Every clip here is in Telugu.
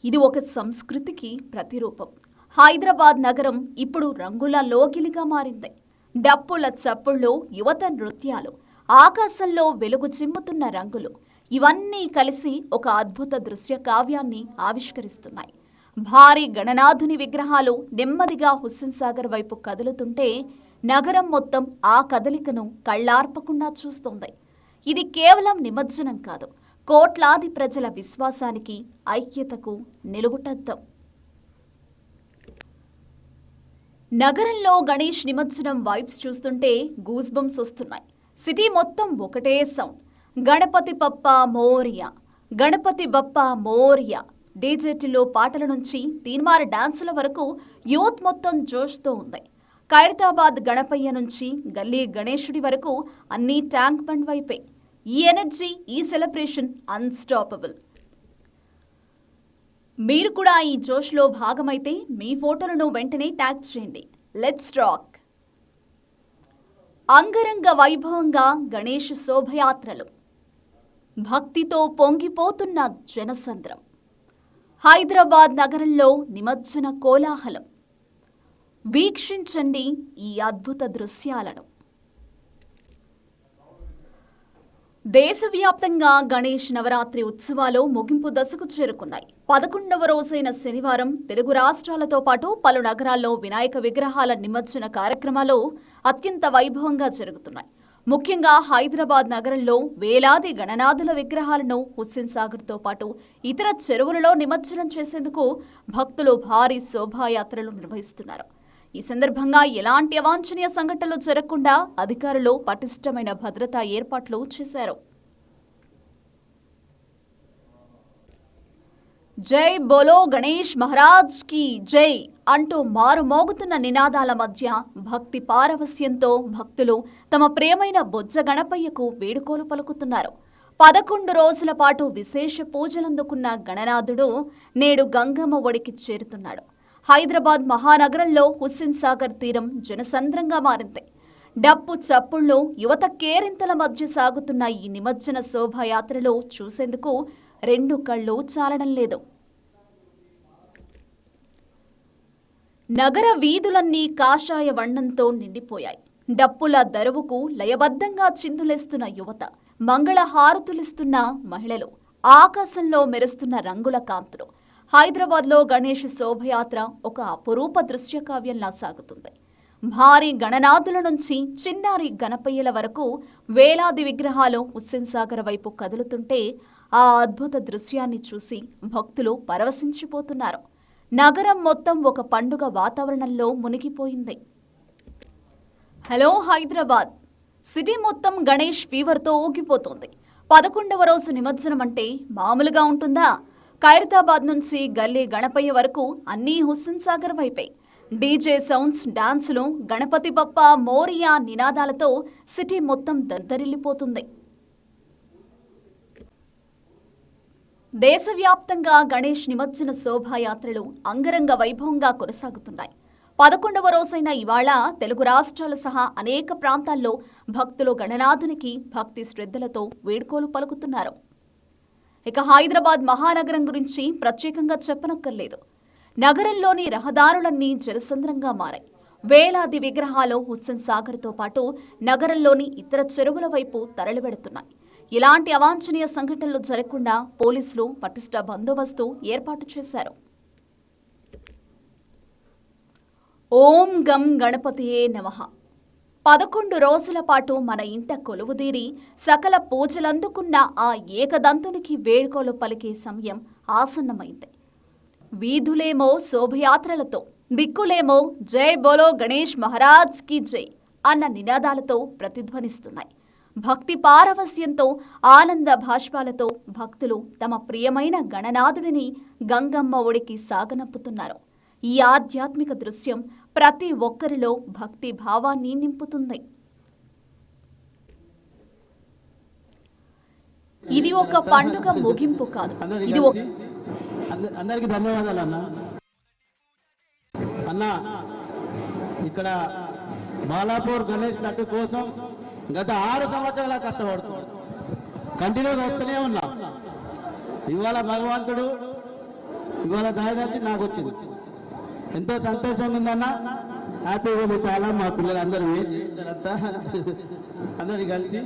ఇది ఒక సంస్కృతికి ప్రతిరూపం. హైదరాబాద్ నగరం ఇప్పుడు రంగుల లోగిలిగా మారింది. డప్పుల చప్పుళ్ళు, యువత నృత్యాలు, ఆకాశంలో వెలుగు చిమ్ముతున్న రంగులు ఇవన్నీ కలిసి ఒక అద్భుత దృశ్య కావ్యాన్ని ఆవిష్కరిస్తున్నాయి. భారీ గణనాథుని విగ్రహాలు నెమ్మదిగా హుస్సేన్ సాగర్ వైపు కదులుతుంటే నగరం మొత్తం ఆ కదలికను కళ్లార్పకుండా చూస్తోంది. ఇది కేవలం నిమజ్జనం కాదు, కోట్లాది ప్రజల విశ్వాసానికి, ఐక్యతకు నిలువుటద్దం. నగరంలో గణేష్ నిమజ్జనం వైబ్స్ చూస్తుంటే గూస్ బంప్స్ వస్తున్నాయి. సిటీ మొత్తం ఒకటే సౌండ్, గణపతి బప్పా మోరియా, గణపతి బప్పా మోరియా. డీజేటీలో పాటల నుంచి తీన్మార్ డాన్సుల వరకు యూత్ మొత్తం జోష్తో ఉంది. ఖైరతాబాద్ గణపయ్య నుంచి గల్లీ గణేశుడి వరకు అన్నీ ట్యాంక్ బండ్ వైపే. ఈ ఎనర్జీ, ఈ సెలబ్రేషన్ అన్స్టాపబుల్. మీరు కూడా ఈ జోష్లో భాగమైతే మీ ఫోటోలను వెంటనే ట్యాగ్ చేయండి. Let's rock. అంగరంగ వైభవంగా గణేష్ శోభయాత్రలు, భక్తితో పొంగిపోతున్న జనసంద్రం. హైదరాబాద్ నగరంలో నిమజ్జన కోలాహలం. వీక్షించండి ఈ అద్భుత దృశ్యాలను. దేశవ్యాప్తంగా గణేష్ నవరాత్రి ఉత్సవాలు ముగింపు దశకు చేరుకున్నాయి. 11వ రోజైన శనివారం తెలుగు రాష్ట్రాలతో పాటు పలు నగరాల్లో వినాయక విగ్రహాల నిమజ్జన కార్యక్రమాలు అత్యంత వైభవంగా జరుగుతున్నాయి. ముఖ్యంగా హైదరాబాద్ నగరంలో వేలాది గణనాథుల విగ్రహాలను హుస్సేన్ సాగర్తో పాటు ఇతర చెరువులలో నిమజ్జనం చేసేందుకు భక్తులు భారీ శోభాయాత్రలు నిర్వహిస్తున్నారు. ఈ సందర్భంగా ఎలాంటి అవాంఛనీయ సంఘటనలు జరగకుండా అధికారులు పటిష్టమైన భద్రతా ఏర్పాట్లు చేశారు. జై బోలో గణేష్ మహారాజ్ కి జై అంటూ మారుమోగుతున్న నినాదాల మధ్య భక్తి పారవస్యంతో భక్తులు తమ ప్రియమైన బొజ్జ గణపయ్యకు వేడుకోలు పలుకుతున్నారు. 11 రోజుల పాటు విశేష పూజలందుకున్న గణనాథుడు నేడు గంగమ్మ ఒడికి చేరుతున్నాడు. హైదరాబాద్ మహానగరంలో హుస్సేన్ సాగర్ తీరం జనసంద్రంగా మారింది. డప్పు చప్పుళ్ళు, యువత కేరింతల మధ్య సాగుతున్న ఈ నిమజ్జన శోభాయాత్రలో చూసేందుకు రెండు కళ్ళు చాలడం లేదు. నగర వీధులన్నీ కాషాయ వర్ణంతో నిండిపోయాయి. డప్పుల దరువుకు లయబద్ధంగా చిందులేస్తున్న యువత, మంగళ హారతులిస్తున్న మహిళలు, ఆకాశంలో మెరుస్తున్న రంగుల కాంతులు. హైదరాబాద్లో గణేష్ శోభయాత్ర ఒక అపురూప దృశ్య కావ్యంలా సాగుతుంది. భారీ గణనాథుల నుంచి చిన్నారి గణపయ్యల వరకు వేలాది విగ్రహాలు హుస్సేన్ సాగర్ వైపు కదులుతుంటే ఆ అద్భుత దృశ్యాన్ని చూసి భక్తులు పరవశించిపోతున్నారు. నగరం మొత్తం ఒక పండుగ వాతావరణంలో మునిగిపోయింది. హలో హైదరాబాద్, సిటీ మొత్తం గణేష్ ఫీవర్తో ఊగిపోతోంది. 11వ రోజు నిమజ్జనం అంటే మామూలుగా ఉంటుందా? ఖైరతాబాద్ నుంచి గల్లీ గణపయ్య వరకు అన్నీ హుస్సేన్ సాగర్ వైపే. డీజే సౌండ్స్, డాన్సులు, గణపతి బప్పా మోరియా నినాదాలతో సిటీ మొత్తం దద్దరిల్లిపోతుంది. దేశవ్యాప్తంగా గణేష్ నిమజ్జన శోభాయాత్రలు అంగరంగ వైభవంగా కొనసాగుతున్నాయి. 11వ రోజైన ఇవాళ తెలుగు రాష్ట్రాలు సహా అనేక ప్రాంతాల్లో భక్తులు గణనాథునికి భక్తి శ్రద్ధలతో వేడుకోలు పలుకుతున్నారు. ఇక హైదరాబాద్ మహానగరం గురించి ప్రత్యేకంగా చెప్పనక్కర్లేదు. నగరంలోని రహదారులన్నీ జనసంద్రంగా మారాయి. వేలాది విగ్రహాలు హుస్సేన్ సాగర్తో పాటు నగరంలోని ఇతర చెరువుల వైపు తరలివెడుతున్నాయి. ఇలాంటి అవాంఛనీయ సంఘటనలు జరగకుండా పోలీసులు పటిష్ట బందోబస్తు ఏర్పాటు చేశారు. ఓం గం గణపతియే నమః. 11 రోజుల పాటు మన ఇంట కొలువుదీరి సకల పూజలందుకున్న ఆ ఏకదంతునికి వేడుకోలు పలికే సమయం ఆసన్నమైంది. వీధులేమో శోభయాత్రలతో, దిక్కులేమో జై బోలో గణేష్ మహారాజ్ కి జై అన్న నినాదాలతో ప్రతిధ్వనిస్తున్నాయి. భక్తి పారవస్యంతో, ఆనంద భాష్పాలతో భక్తులు తమ ప్రియమైన గణనాథుడిని గంగమ్మ ఒడికి సాగనంపుతున్నారు. ఈ ఆధ్యాత్మిక దృశ్యం ప్రతి ఒక్కరిలో భక్తి భావాన్ని నింపుతుంది. ఇది ఒక పండుగ ముగింపు కాదు, ఇది ఒక అందరికీ ధన్యవాదాలు అన్న. ఇక్కడ బాలాపూర్ గణేష్ నట్టు కోసం గత 6 సంవత్సరాల కష్టపడుతున్నాం, కంటిన్యూగా వస్తూనే ఉన్నా. ఇవాళ భగవంతుడు ఇవాళ దాదాపు నాకు వచ్చింది. ఎంతో సంతోషంగా ఉందన్న, హ్యాపీగా ఉంది చాలా. మా పిల్లలందరూ ఏం చేస్తారంతా అందరికి కలిసి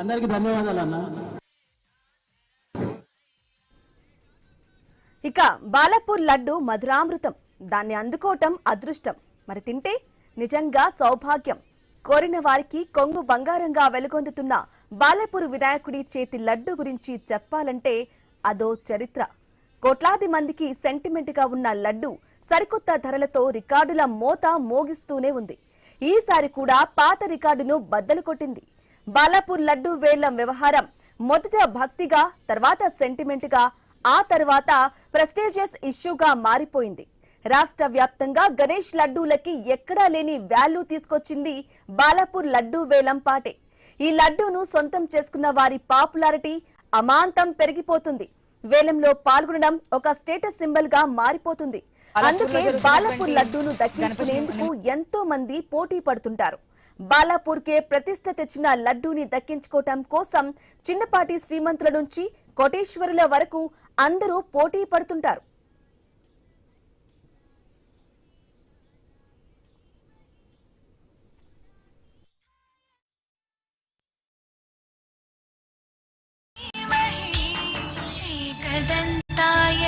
అందరికీ ధన్యవాదాలు అన్న. ఇక బాలాపూర్ లడ్డు మధురామృతం, దాన్ని అందుకోవటం అదృష్టం, మరి తింటే నిజంగా సౌభాగ్యం. కోరిన వారికి కొంగు బంగారంగా వెలుగొందుతున్న బాలాపూర్ వినాయకుడి చేతి లడ్డు గురించి చెప్పాలంటే అదో చరిత్ర. కోట్లాది మందికి సెంటిమెంట్ గా ఉన్న లడ్డు సరికొత్త ధరలతో రికార్డుల మోత మోగిస్తూనే ఉంది. ఈసారి కూడా పాత రికార్డును బద్దలు కొట్టింది. బాలాపూర్ లడ్డు వేలం వ్యవహారం మొదట భక్తిగా, తర్వాత సెంటిమెంట్ గా, ఆ తర్వాత ప్రెస్టీజియస్ ఇష్యూగా మారిపోయింది. రాష్ట్ర వ్యాప్తంగా గణేష్ లడ్డూలకి ఎక్కడా లేని వాల్యూ తీసుకొచ్చింది బాలాపూర్ లడ్డూ వేలం పాటే. ఈ లడ్డూను సొంతం చేసుకున్న వారి పాపులారిటీ అమాంతం పెరిగిపోతుంది. వేలంలో పాల్గొనడం ఒక స్టేటస్ సింబల్ గా మారిపోతుంది. అందుకే బాలాపూర్ లడ్డూను దక్కించుకునేందుకు ఎంతో మంది పోటీ పడుతుంటారు. బాలాపూర్ కే ప్రతిష్ట తెచ్చిన లడ్డూని దక్కించుకోవటం కోసం చిన్నపాటి శ్రీమంతుల నుంచి కోటీశ్వరుల వరకు అందరూ పోటీ పడుతుంటారు. एकदन्ताय